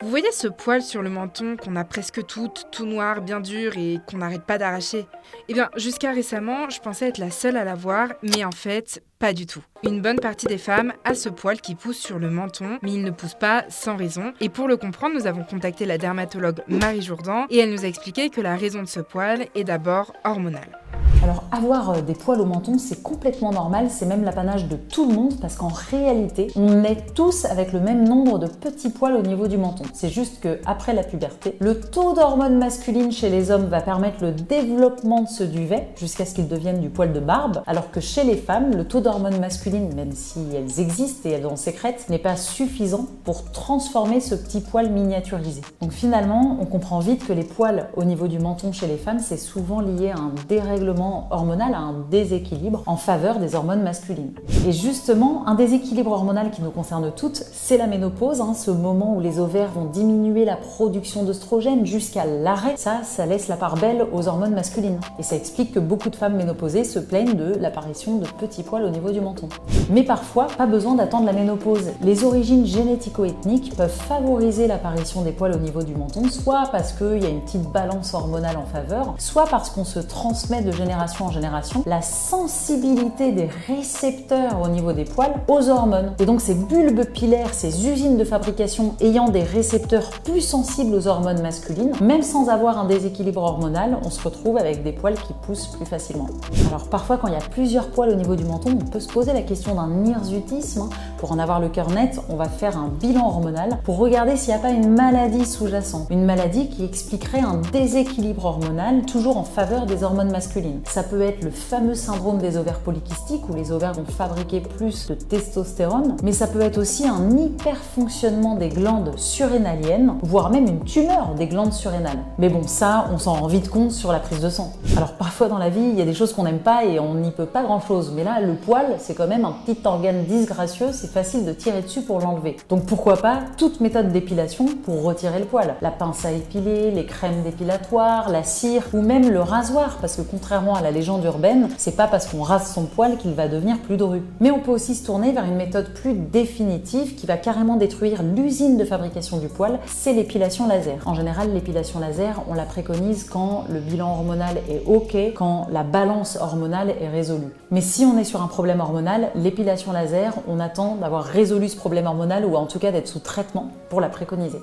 Vous voyez ce poil sur le menton qu'on a presque toutes, tout noir, bien dur et qu'on n'arrête pas d'arracher? Eh bien, jusqu'à récemment, je pensais être la seule à l'avoir, mais en fait, pas du tout. Une bonne partie des femmes a ce poil qui pousse sur le menton, mais il ne pousse pas sans raison. Et pour le comprendre, nous avons contacté la dermatologue Marie Jourdan et elle nous a expliqué que la raison de ce poil est d'abord hormonale. Alors avoir des poils au menton, c'est complètement normal, c'est même l'apanage de tout le monde parce qu'en réalité, on est tous avec le même nombre de petits poils au niveau du menton. C'est juste qu'après la puberté, le taux d'hormones masculines chez les hommes va permettre le développement de ce duvet jusqu'à ce qu'il devienne du poil de barbe, alors que chez les femmes, le taux d'hormones masculines, même si elles existent et elles en sécrètent, n'est pas suffisant pour transformer ce petit poil miniaturisé. Donc finalement, on comprend vite que les poils au niveau du menton chez les femmes, c'est souvent lié à un dérèglement hormonal, à un déséquilibre en faveur des hormones masculines. Et justement, un déséquilibre hormonal qui nous concerne toutes, c'est la ménopause, ce moment où les ovaires vont diminuer la production d'œstrogène jusqu'à l'arrêt. Ça laisse la part belle aux hormones masculines. Et ça explique que beaucoup de femmes ménopausées se plaignent de l'apparition de petits poils au niveau du menton. Mais parfois, pas besoin d'attendre la ménopause. Les origines génético-ethniques peuvent favoriser l'apparition des poils au niveau du menton, soit parce qu'il y a une petite balance hormonale en faveur, soit parce qu'on se transmet de génération en génération la sensibilité des récepteurs au niveau des poils aux hormones. Et donc ces bulbes pilaires, ces usines de fabrication ayant des récepteurs plus sensibles aux hormones masculines, même sans avoir un déséquilibre hormonal, on se retrouve avec des poils qui poussent plus facilement. Alors parfois quand il y a plusieurs poils au niveau du menton, on peut se poser la question d'un hirsutisme. Pour en avoir le cœur net, on va faire un bilan hormonal pour regarder s'il n'y a pas une maladie sous-jacente. Une maladie qui expliquerait un déséquilibre hormonal toujours en faveur des hormones masculines. Ça peut être le fameux syndrome des ovaires polykystiques où les ovaires vont fabriquer plus de testostérone, mais ça peut être aussi un hyperfonctionnement des glandes surrénaliennes, voire même une tumeur des glandes surrénales. Mais bon, ça, on s'en rend vite compte sur la prise de sang. Alors parfois dans la vie, il y a des choses qu'on n'aime pas et on n'y peut pas grand-chose, mais là, le poil, c'est quand même un petit organe disgracieux, c'est facile de tirer dessus pour l'enlever. Donc pourquoi pas toute méthode d'épilation pour retirer le poil. La pince à épiler, les crèmes dépilatoires, la cire ou même le rasoir, parce que contrairement à la légende urbaine, c'est pas parce qu'on rase son poil qu'il va devenir plus dru. Mais on peut aussi se tourner vers une méthode plus définitive qui va carrément détruire l'usine de fabrication du poil, c'est l'épilation laser. En général, l'épilation laser, on la préconise quand le bilan hormonal est OK, quand la balance hormonale est résolue. Mais si on est sur un problème hormonal, l'épilation laser, on attend d'avoir résolu ce problème hormonal ou en tout cas d'être sous traitement pour la préconiser.